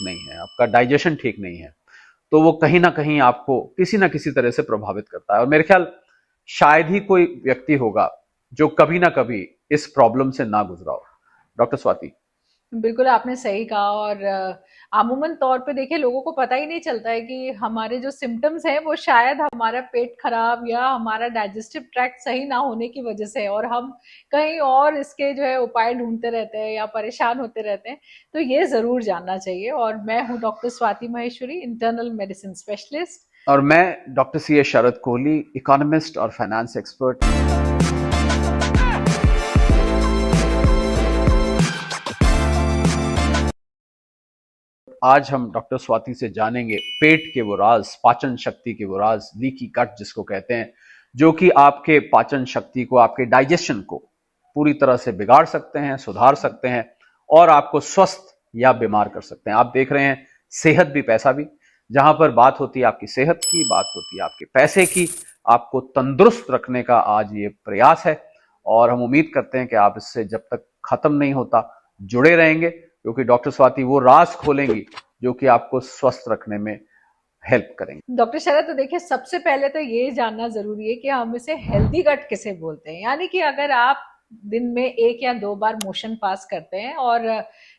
नहीं है, आपका डाइजेशन ठीक नहीं है, तो वो कहीं ना कहीं आपको किसी ना किसी तरह से प्रभावित करता है। और मेरे ख्याल शायद ही कोई व्यक्ति होगा जो कभी ना कभी इस प्रॉब्लम से ना गुजरा हो। डॉक्टर स्वाति। बिल्कुल आपने सही कहा। और अमूमन तौर पे देखिए लोगों को पता ही नहीं चलता है कि हमारे जो सिम्टम्स हैं वो शायद हमारा पेट खराब या हमारा डाइजेस्टिव ट्रैक्ट सही ना होने की वजह से है, और हम कहीं और इसके जो है उपाय ढूंढते रहते हैं या परेशान होते रहते हैं। तो ये जरूर जानना चाहिए। और मैं हूँ doctor Swati Maheshwari, internal medicine specialist. और मैं डॉक्टर सी एस शरद कोहली, इकोनॉमिस्ट और फाइनेंस एक्सपर्ट। आज हम डॉक्टर स्वाति से जानेंगे पेट के वो राज, पाचन शक्ति के वो राज, लीकी गट जिसको कहते हैं, जो कि आपके पाचन शक्ति को, आपके डाइजेशन को पूरी तरह से बिगाड़ सकते हैं, सुधार सकते हैं और आपको स्वस्थ या बीमार कर सकते हैं। आप देख रहे हैं सेहत भी पैसा भी, जहां पर बात होती है आपकी सेहत की, बात होती है आपके पैसे की, आपको तंदुरुस्त रखने का आज ये प्रयास है। और हम उम्मीद करते हैं कि आप इससे जब तक खत्म नहीं होता जुड़े रहेंगे, क्योंकि डॉक्टर स्वाति वो राज खोलेंगी जो कि आपको स्वस्थ रखने में हेल्प करेंगे। डॉक्टर शरद, तो देखिए सबसे पहले तो ये जानना जरूरी है कि हम इसे हेल्दी गट किसे बोलते हैं। यानी कि अगर आप दिन में 1 या 2 बार मोशन पास करते हैं और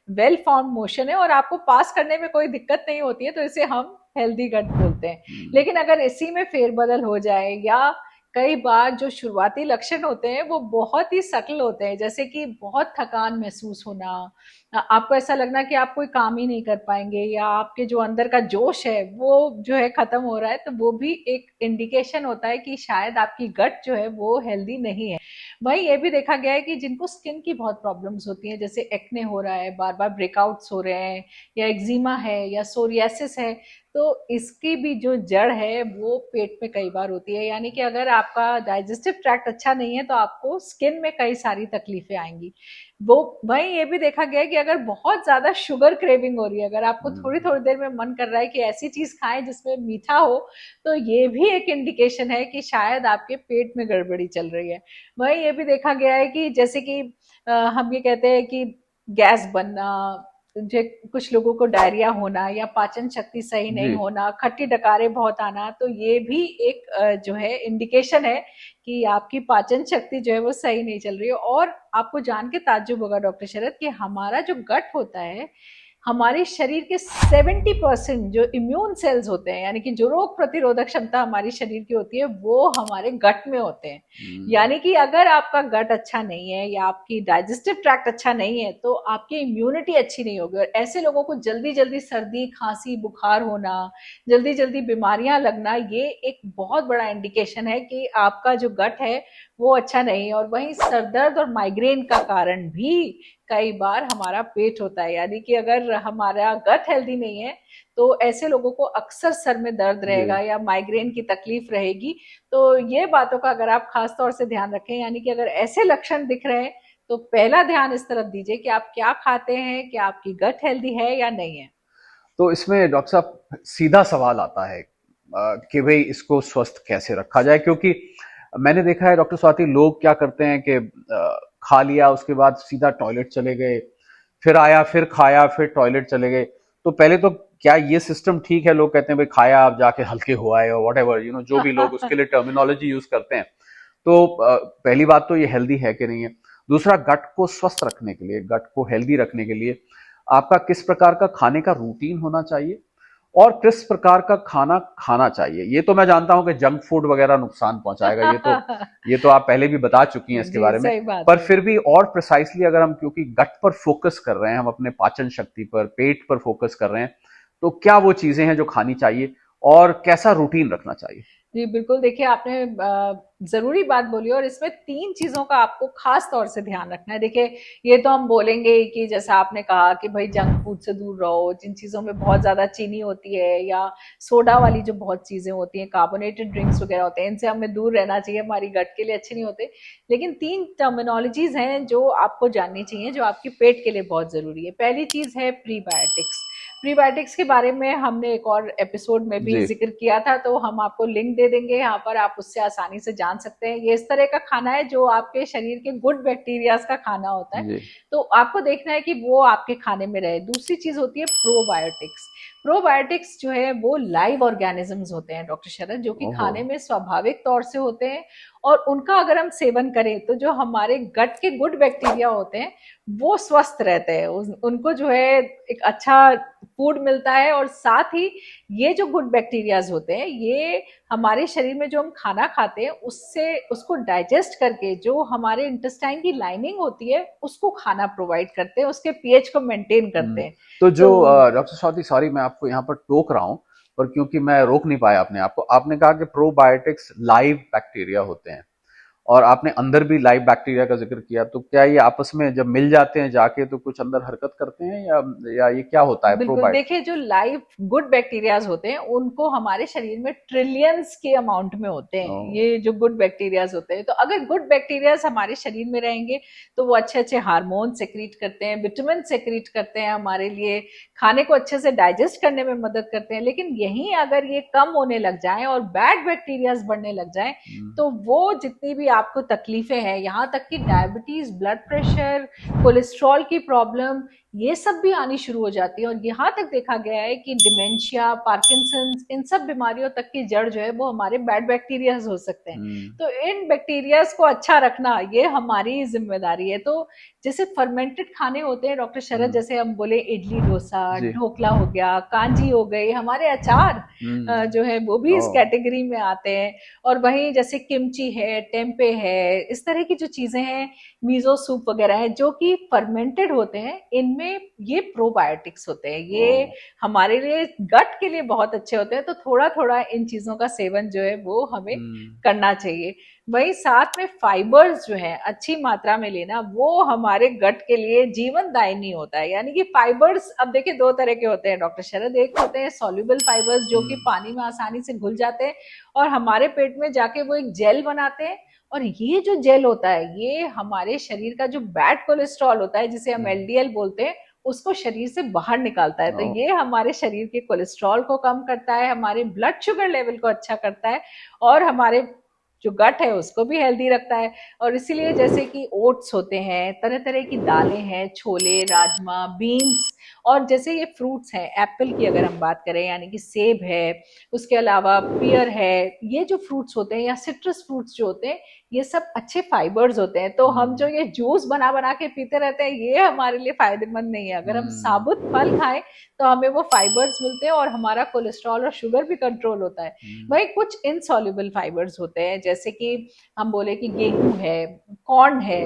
वेल फॉर्म मोशन है और आपको पास करने में कोई दिक्कत नहीं होती है, तो इसे हम हेल्दी गट बोलते हैं। लेकिन अगर इसी में फेरबदल हो जाए या कई बार जो शुरुआती लक्षण होते हैं वो बहुत ही सटल होते हैं, जैसे कि बहुत थकान महसूस होना, आपको ऐसा लगना कि आप कोई काम ही नहीं कर पाएंगे, या आपके जो अंदर का जोश है वो जो है खत्म हो रहा है, तो वो भी एक इंडिकेशन होता है कि शायद आपकी गट जो है वो हेल्दी नहीं है। वहीं ये भी देखा गया है कि जिनको स्किन की बहुत प्रॉब्लम्स होती हैं, जैसे एक्ने हो रहा है, बार बार ब्रेकआउट्स हो रहे हैं, या एक्जिमा है या सोरियासिस है, तो इसकी भी जो जड़ है वो पेट में कई बार होती है। यानी कि अगर आपका डाइजेस्टिव ट्रैक्ट अच्छा नहीं है तो आपको स्किन में कई सारी तकलीफें आएंगी। वो वहीं ये भी देखा गया है कि अगर बहुत ज्यादा शुगर क्रेविंग हो रही है, अगर आपको थोड़ी थोड़ी देर में मन कर रहा है कि ऐसी चीज खाएं जिसमें मीठा हो, तो ये भी एक इंडिकेशन है कि शायद आपके पेट में गड़बड़ी चल रही है। वहीं ये भी देखा गया है कि जैसे कि हम ये कहते हैं कि गैस बनना, जो कुछ लोगों को डायरिया होना या पाचन शक्ति सही नहीं जी। होना, खट्टी डकारें बहुत आना, तो ये भी एक जो है इंडिकेशन है कि आपकी पाचन शक्ति जो है वो सही नहीं चल रही है। और आपको जान के ताज्जुब होगा डॉक्टर शरद कि हमारा जो गट होता है, हमारे शरीर के 70% जो इम्यून सेल्स होते हैं, यानी कि जो रोग प्रतिरोधक क्षमता हमारी शरीर की होती है, वो हमारे गट में होते हैं। यानी कि अगर आपका गट अच्छा नहीं है या आपकी डाइजेस्टिव ट्रैक्ट अच्छा नहीं है, तो आपकी इम्यूनिटी अच्छी नहीं होगी, और ऐसे लोगों को जल्दी जल्दी सर्दी, खांसी, बुखार होना, जल्दी जल्दी बीमारियां लगना, ये एक बहुत बड़ा इंडिकेशन है कि आपका जो गट है वो अच्छा नहीं है। और वहीं सरदर्द और माइग्रेन का कारण भी कई बार हमारा पेट होता है। यानी कि अगर हमारा गट हेल्दी नहीं है तो ऐसे लोगों को अक्सर सर में दर्द जी। रहेगा या माइग्रेन की तकलीफ रहेगी। तो ये बातों का अगर आप खास तौर से ध्यान रखें, यानी कि अगर ऐसे लक्षण दिख रहे हैं तो पहला ध्यान इस तरफ दीजिए कि आप क्या खाते हैं, क्या आपकी गट हेल्दी है या नहीं है। तो इसमें डॉक्टर साहब सीधा सवाल आता है कि भाई इसको स्वस्थ कैसे रखा जाए, क्योंकि मैंने देखा है डॉक्टर स्वाति, लोग क्या करते हैं कि खा लिया उसके बाद सीधा टॉयलेट चले गए, फिर आया, फिर खाया, फिर टॉयलेट चले गए। तो पहले तो क्या ये सिस्टम ठीक है? लोग कहते हैं भाई खाया आप जाके हल्के हो आए, और वट एवर जो भी लोग उसके लिए टर्मिनोलॉजी यूज करते हैं। तो पहली बात तो ये हेल्दी है कि नहीं है। दूसरा, गट को स्वस्थ रखने के लिए, गट को हेल्दी रखने के लिए आपका किस प्रकार का खाने का रूटीन होना चाहिए और किस प्रकार का खाना खाना चाहिए। ये तो मैं जानता हूं कि जंक फूड वगैरह नुकसान पहुंचाएगा, ये तो आप पहले भी बता चुकी हैं इसके जी बारे में। सही बात पर है। फिर भी और प्रिसाइसली अगर हम, क्योंकि गट पर फोकस कर रहे हैं, हम अपने पाचन शक्ति पर, पेट पर फोकस कर रहे हैं, तो क्या वो चीजें हैं जो खानी चाहिए और कैसा रूटीन रखना चाहिए? जी बिल्कुल, देखिए आपने जरूरी बात बोली, और इसमें 3 चीजों का आपको खास तौर से ध्यान रखना है। देखिए ये तो हम बोलेंगे कि जैसा आपने कहा कि भाई जंक फूड से दूर रहो, जिन चीजों में बहुत ज्यादा चीनी होती है या सोडा वाली जो बहुत चीजें होती हैं, कार्बोनेटेड ड्रिंक्स वगैरह होते हैं, इनसे हमें दूर रहना चाहिए, हमारी गट के लिए अच्छे नहीं होते। लेकिन 3 टर्मिनोलॉजीज हैं जो आपको जाननी चाहिए, जो आपके पेट के लिए बहुत जरूरी है। पहली चीज है प्रीबायोटिक्स। प्रीबायोटिक्स के बारे में हमने एक और एपिसोड में भी जी जिक्र किया था, तो हम आपको लिंक दे देंगे यहाँ पर, आप उससे आसानी से जान सकते हैं। ये इस तरह का खाना है जो आपके शरीर के गुड बैक्टीरियाज का खाना होता है, जी। तो आपको देखना है कि वो आपके खाने में रहे। दूसरी चीज होती है प्रोबायोटिक्स। प्रोबायोटिक्स जो है वो लाइव ऑर्गेनिजम्स होते हैं डॉक्टर शरद, जो कि ओहो। खाने में स्वाभाविक तौर से होते हैं, और उनका अगर हम सेवन करें तो जो हमारे गट के गुड बैक्टीरिया होते हैं वो स्वस्थ रहते हैं, उनको जो है एक अच्छा फूड मिलता है, और साथ ही ये जो गुड बैक्टीरियाज होते हैं ये हमारे शरीर में जो हम खाना खाते हैं उससे उसको डाइजेस्ट करके जो हमारे इंटेस्टाइन की लाइनिंग होती है उसको खाना प्रोवाइड करते हैं, उसके पीएच को मेंटेन करते हैं। तो जो तो डॉक्टर स्वाति, सॉरी मैं आपको यहाँ पर टोक रहा हूँ, पर क्योंकि मैं रोक नहीं पाया अपने आप को, आपने कहा कि प्रोबायोटिक्स लाइव बैक्टीरिया होते हैं और आपने अंदर भी लाइव बैक्टीरिया का जिक्र किया, तो क्या ये आपस में जब मिल जाते हैं जाके तो कुछ अंदर हरकत करते हैं, या ये क्या होता है बिल्कुल, प्रोबायोटिक्स? देखिए जो लाइव गुड बैक्टीरियाज होते हैं उनको हमारे शरीर में ट्रिलियंस के अमाउंट में होते हैं, ये जो गुड बैक्टीरियाज होते हैं। तो अगर गुड बैक्टीरियाज हमारे शरीर में रहेंगे तो वो अच्छे अच्छे हार्मोन सेक्रीट करते हैं, विटामिन सेक्रीट करते हैं, हमारे लिए खाने को अच्छे से डाइजेस्ट करने में मदद करते हैं। लेकिन यहीं अगर ये कम होने लग जाए और बैड बैक्टीरियाज बढ़ने लग जाए तो वो जितनी भी आपको तकलीफें हैं, यहाँ तक कि डायबिटीज, ब्लड प्रेशर, कोलेस्ट्रॉल की प्रॉब्लम, ये सब भी आनी शुरू हो जाती है। और यहाँ तक देखा गया है कि डिमेंशिया, पार्किंसंस, इन सब बीमारियों तक की जड़ जो है वो हमारे बैड बैक्टीरियाज हो सकते हैं। तो इन बैक्टीरियाज को अच्छा रखना ये हमारी जिम्मेदारी है। तो जैसे फर्मेंटेड खाने होते हैं डॉक्टर शरद, जैसे हम बोले इडली डोसा, जी। ढोकला हो गया, कांजी हो गई, हमारे अचार जो है वो भी इस ओह। कैटेगरी में आते हैं। और वहीं जैसे किमची है, टेम्पे है, इस तरह की जो चीजें हैं, मीजो सूप वगैरह है जो कि फर्मेंटेड होते हैं, इनमें ये प्रोबायोटिक्स होते हैं, ये ओह। हमारे लिए गट के लिए बहुत अच्छे होते हैं। तो थोड़ा थोड़ा इन चीजों का सेवन जो है वो हमें करना चाहिए। वही साथ में फाइबर्स जो है अच्छी मात्रा में लेना, वो हमारे गट के लिए जीवन दायिनी होता है। यानी कि फाइबर्स अब देखिए दो तरह के होते हैं डॉक्टर शरद, एक होते हैं सॉल्युबल फाइबर्स जो कि पानी में आसानी से घुल जाते हैं और हमारे पेट में जाके वो एक जेल बनाते हैं, और ये जो जेल होता है ये हमारे शरीर का जो बैड कोलेस्ट्रॉल होता है जिसे हम एलडीएल बोलते हैं उसको शरीर से बाहर निकालता है। तो ओह। ये हमारे शरीर के कोलेस्ट्रॉल को कम करता है, हमारे ब्लड शुगर लेवल को अच्छा करता है, और हमारे जो गट है उसको भी हेल्दी रखता है। और इसीलिए जैसे कि ओट्स होते हैं, तरह तरह की दालें हैं, छोले, राजमा, बीन्स, और जैसे ये फ्रूट्स हैं, एप्पल की अगर हम बात करें यानी कि सेब है, उसके अलावा पियर है, ये जो फ्रूट्स होते हैं या सिट्रस फ्रूट्स जो होते हैं ये सब अच्छे फाइबर्स होते हैं। तो हम जो ये जूस बना बना के पीते रहते हैं ये हमारे लिए फायदेमंद नहीं है। अगर हम साबुत फल खाएं तो हमें वो फाइबर्स मिलते हैं और हमारा कोलेस्ट्रॉल और शुगर भी कंट्रोल होता है। वही कुछ इनसॉल्युबल फाइबर्स होते हैं जैसे कि हम बोले कि गेहूं है, कॉर्न है,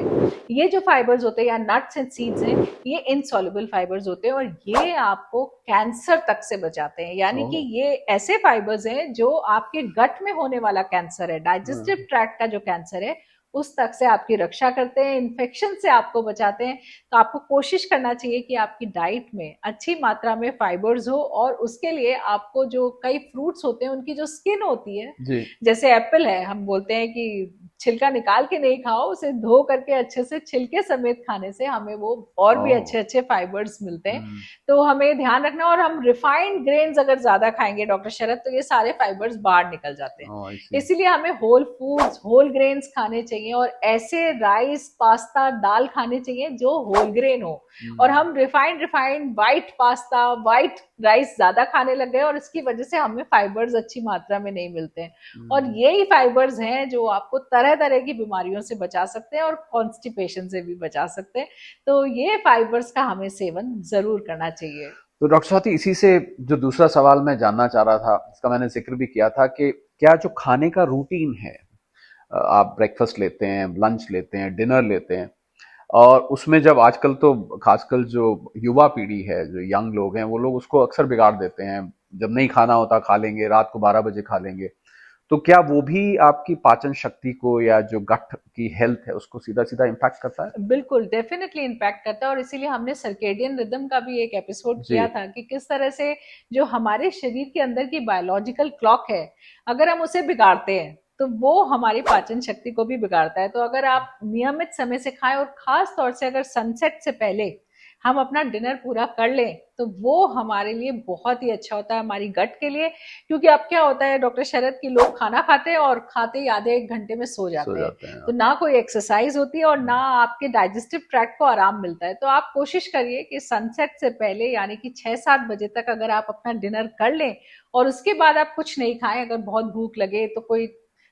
ये जो फाइबर्स होते हैं या नट्स एंड सीड्स हैं, ये इनसॉल्युबल फाइबर्स होते हैं और ये आपको कैंसर तक से बचाते हैं। यानी कि ये ऐसे फाइबर्स हैं जो आपके गट में होने वाला कैंसर है, डाइजेस्टिव ट्रैक्ट का जो कैंसर है उस तक से आपकी रक्षा करते हैं, इन्फेक्शन से आपको बचाते हैं। तो आपको कोशिश करना चाहिए कि आपकी डाइट में अच्छी मात्रा में फाइबर्स हो, और उसके लिए आपको जो कई फ्रूट्स होते हैं उनकी जो स्किन होती है, जी। जैसे एप्पल है, हम बोलते हैं कि छिलका निकाल के नहीं खाओ, उसे धो करके अच्छे से छिलके समेत खाने से हमें वो और भी अच्छे अच्छे फाइबर्स मिलते हैं। तो हमें ध्यान रखना, और हम रिफाइंड ग्रेन्स अगर ज्यादा खाएंगे डॉक्टर शरद तो ये सारे फाइबर्स बाहर निकल जाते हैं। इसीलिए हमें होल फूड्स, होल ग्रेन्स खाने चाहिए, और ऐसे राइस, पास्ता, दाल खाने चाहिए जो होल ग्रेन हो। और हम refined white pasta, white rice ज्यादा खाने लग गए और इसकी वजह से हमें फाइबर्स अच्छी मात्रा में नहीं मिलते हैं। और यही फाइबर्स हैं जो आपको तरह तरह की बीमारियों से बचा सकते हैं और कॉन्स्टिपेशन से भी बचा सकते हैं। तो ये फाइबर्स का हमें सेवन जरूर करना चाहिए। तो डॉक्टर स्वाति, इसी से जो दूसरा सवाल मैं जानना चाह रहा था, इसका मैंने जिक्र भी किया था कि क्या जो खाने का रूटीन है, आप ब्रेकफास्ट लेते हैं, लंच लेते हैं, डिनर लेते हैं, और उसमें जब आजकल तो खासकर जो युवा पीढ़ी है, जो यंग लोग हैं, वो लोग उसको अक्सर बिगाड़ देते हैं। जब नहीं खाना होता खा लेंगे, रात को 12 बजे खा लेंगे, तो क्या वो भी आपकी पाचन शक्ति को या जो गट की हेल्थ है उसको सीधा सीधा इम्पैक्ट करता है? बिल्कुल, डेफिनेटली इम्पैक्ट करता है, और इसीलिए हमने सर्केडियन रिदम का भी एक एपिसोड किया था कि किस तरह से जो हमारे शरीर के अंदर की बायोलॉजिकल क्लॉक है, अगर हम उसे बिगाड़ते हैं तो वो हमारी पाचन शक्ति को भी बिगाड़ता है। तो अगर आप नियमित समय से खाएं, और खास तौर से अगर सनसेट से पहले हम अपना डिनर पूरा कर लें तो वो हमारे लिए बहुत ही अच्छा होता है, हमारी गट के लिए। क्योंकि अब क्या होता है डॉक्टर शरद की, लोग खाना खाते हैं और खाते ही आधे एक घंटे में सो सो जाते हैं। जाते हैं तो हाँ। ना कोई एक्सरसाइज होती है और ना आपके डाइजेस्टिव ट्रैक्ट को आराम मिलता है। तो आप कोशिश करिए कि सनसेट से पहले यानी कि 6-7 बजे तक अगर आप अपना डिनर कर लें और उसके बाद आप कुछ नहीं खाएं, अगर बहुत भूख लगे तो कोई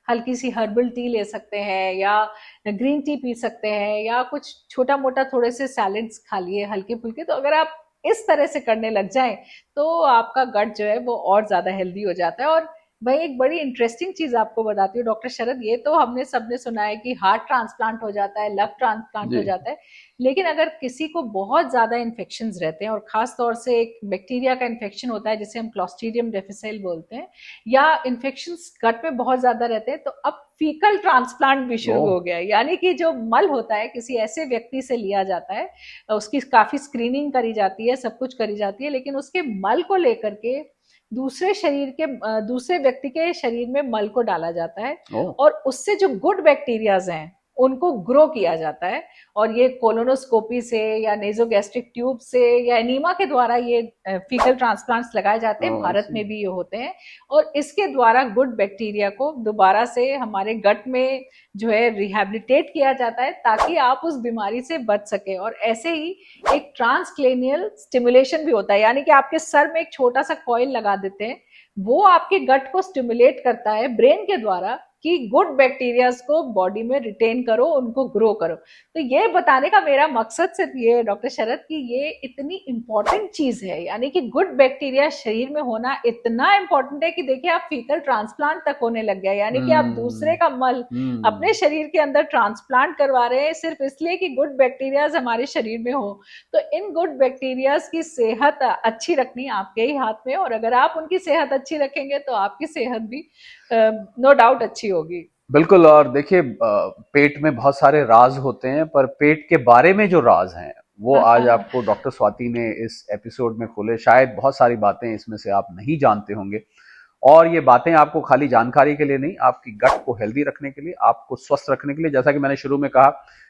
हल्की सी हर्बल टी ले सकते हैं या ग्रीन टी पी सकते हैं या कुछ छोटा मोटा थोड़े से सैलेड्स खा लिए हल्के फुल्के। तो अगर आप इस तरह से करने लग जाएं तो आपका गट जो है वो और ज्यादा हेल्दी हो जाता है। और भाई एक बड़ी इंटरेस्टिंग चीज आपको बताती हूँ डॉक्टर शरद, ये तो हमने सबने सुना है कि हार्ट ट्रांसप्लांट हो जाता है, लव ट्रांसप्लांट हो जी जाता है, लेकिन अगर किसी को बहुत ज्यादा इन्फेक्शन रहते हैं और खास तौर से एक बैक्टीरिया का इन्फेक्शन होता है जिसे हम क्लॉस्ट्रीडियम डिफिसिल बोलते हैं, या इन्फेक्शन गट में बहुत ज्यादा रहते हैं, तो अब फीकल ट्रांसप्लांट भी शुरू ओ हो गया है। यानी कि जो मल होता है किसी ऐसे व्यक्ति से लिया जाता है, उसकी काफी स्क्रीनिंग करी जाती है, सब कुछ करी जाती है, लेकिन उसके मल को लेकर के दूसरे व्यक्ति के शरीर में मल को डाला जाता है ओ और उससे जो गुड बैक्टीरियाज हैं उनको ग्रो किया जाता है। और ये कोलोनोस्कोपी से या नेजोगैस्ट्रिक ट्यूब से या एनीमा के द्वारा ये फीकल ट्रांसप्लांट्स लगाए जाते ओ हैं, आई भारत सी में भी ये होते हैं। और इसके द्वारा गुड बैक्टीरिया को दोबारा से हमारे गट में जो है रिहैबिलिटेट किया जाता है ताकि आप उस बीमारी से बच सके। और ऐसे ही एक ट्रांसक्रेनियल स्टिमुलेशन भी होता है, यानी कि आपके सर में एक छोटा सा कॉइल लगा देते हैं, वो आपके गट को स्टिमुलेट करता है ब्रेन के द्वारा कि गुड बैक्टीरियाज को बॉडी में रिटेन करो, उनको ग्रो करो। तो ये बताने का मेरा मकसद सिर्फ ये डॉक्टर शरद कि ये इतनी इंपॉर्टेंट चीज है, यानी कि गुड बैक्टीरिया शरीर में होना इतना इंपॉर्टेंट है कि देखिए आप फीकल ट्रांसप्लांट तक होने लग गया, यानी कि आप दूसरे का मल अपने शरीर के अंदर ट्रांसप्लांट करवा रहे हैं सिर्फ इसलिए कि गुड बैक्टीरियाज हमारे शरीर में हो। तो इन गुड बैक्टीरियाज की सेहत अच्छी रखनी आपके ही हाथ में, और अगर आप उनकी सेहत अच्छी रखेंगे तो आपकी सेहत भी नो डाउट अच्छी होगी। बिल्कुल। और देखिए पेट में बहुत सारे राज होते हैं, पर पेट के बारे में जो राज हैं वो आज आपको डॉक्टर स्वाति ने इस एपिसोड में खोले। शायद बहुत सारी बातें इसमें से आप नहीं जानते होंगे, और ये बातें आपको खाली जानकारी के लिए नहीं, आपकी गट को हेल्दी रखने के लिए, आपको स्वस्थ रखने के लिए। जैसा कि मैंने शुरू में कहा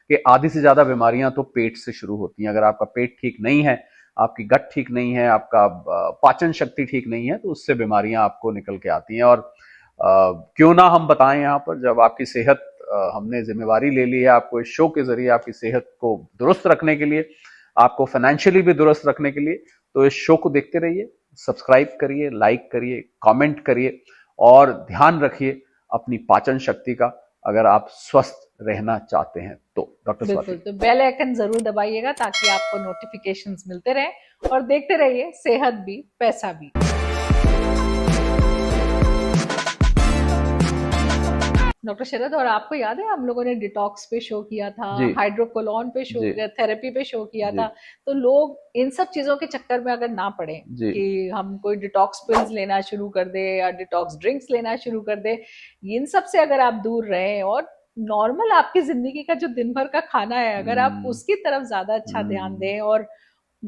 कि आधी से ज्यादा बीमारियां तो पेट से शुरू होती हैं। अगर आपका पेट ठीक नहीं है, आपकी गट ठीक नहीं है, आपका पाचन शक्ति ठीक नहीं है, तो उससे बीमारियां आपको निकल के आती हैं। और क्यों ना हम बताएं यहाँ पर, जब आपकी सेहत हमने जिम्मेवारी ले ली है आपको इस शो के जरिए आपकी सेहत को दुरुस्त रखने के लिए, आपको फाइनेंशियली भी दुरुस्त रखने के लिए, तो इस शो को देखते रहिए, सब्सक्राइब करिए, लाइक करिए, कमेंट करिए, और ध्यान रखिए अपनी पाचन शक्ति का अगर आप स्वस्थ रहना चाहते हैं तो। डॉक्टर बिल्कुल, स्वाति, तो बेल आइकन जरूर दबाइएगा ताकि आपको नोटिफिकेशंस मिलते रहें, और देखते रहिए सेहत भी पैसा भी। डॉक्टर शरद, और आपको याद है हम लोगों ने डिटॉक्स पे शो किया था, जी हाइड्रोकोलोन पे शो जी किया, थेरेपी पे शो किया जी था। तो लोग इन सब चीजों के चक्कर में अगर ना पड़े जी कि हम कोई डिटॉक्स पिल्स लेना शुरू कर दे या डिटॉक्स ड्रिंक्स लेना शुरू कर दे, इन सब से अगर आप दूर रहें और नॉर्मल आपकी जिंदगी का जो दिन भर का खाना है अगर आप उसकी तरफ ज्यादा अच्छा ध्यान दें, और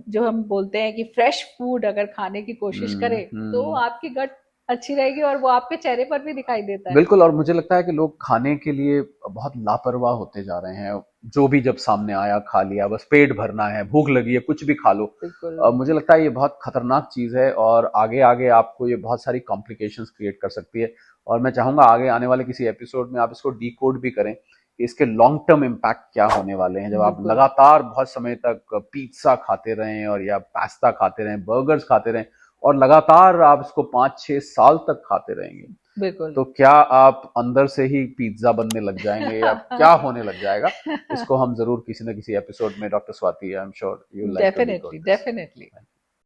जो हम बोलते हैं कि फ्रेश फूड अगर खाने की कोशिश करें तो आपकी गट अच्छी रहेगी और वो आपके चेहरे पर भी दिखाई देता है। बिल्कुल। और मुझे लगता है कि लोग खाने के लिए बहुत लापरवाह होते जा रहे हैं। जो भी जब सामने आया खा लिया, बस पेट भरना है, भूख लगी है, कुछ भी खा लो। बिल्कुल मुझे लगता है ये बहुत खतरनाक चीज है, और आगे आगे आपको ये बहुत सारी कॉम्प्लिकेशंस क्रिएट कर सकती है। और मैं चाहूंगा आगे आने वाले किसी एपिसोड में आप इसको डीकोड भी करें कि इसके लॉन्ग टर्म इम्पैक्ट क्या होने वाले हैं जब आप बिल्कुल लगातार बहुत समय तक पिज्जा खाते रहें और या पास्ता खाते रहें, बर्गर्स खाते रहें, और लगातार आप इसको 5-6 साल तक खाते रहेंगे, बिल्कुल। तो क्या आप अंदर से ही पिज्जा बनने लग जाएंगे या क्या होने लग जाएगा? इसको हम जरूर किसी न किसी एपिसोड में, doctor Swati, I am sure you like to definitely decode this. Definitely.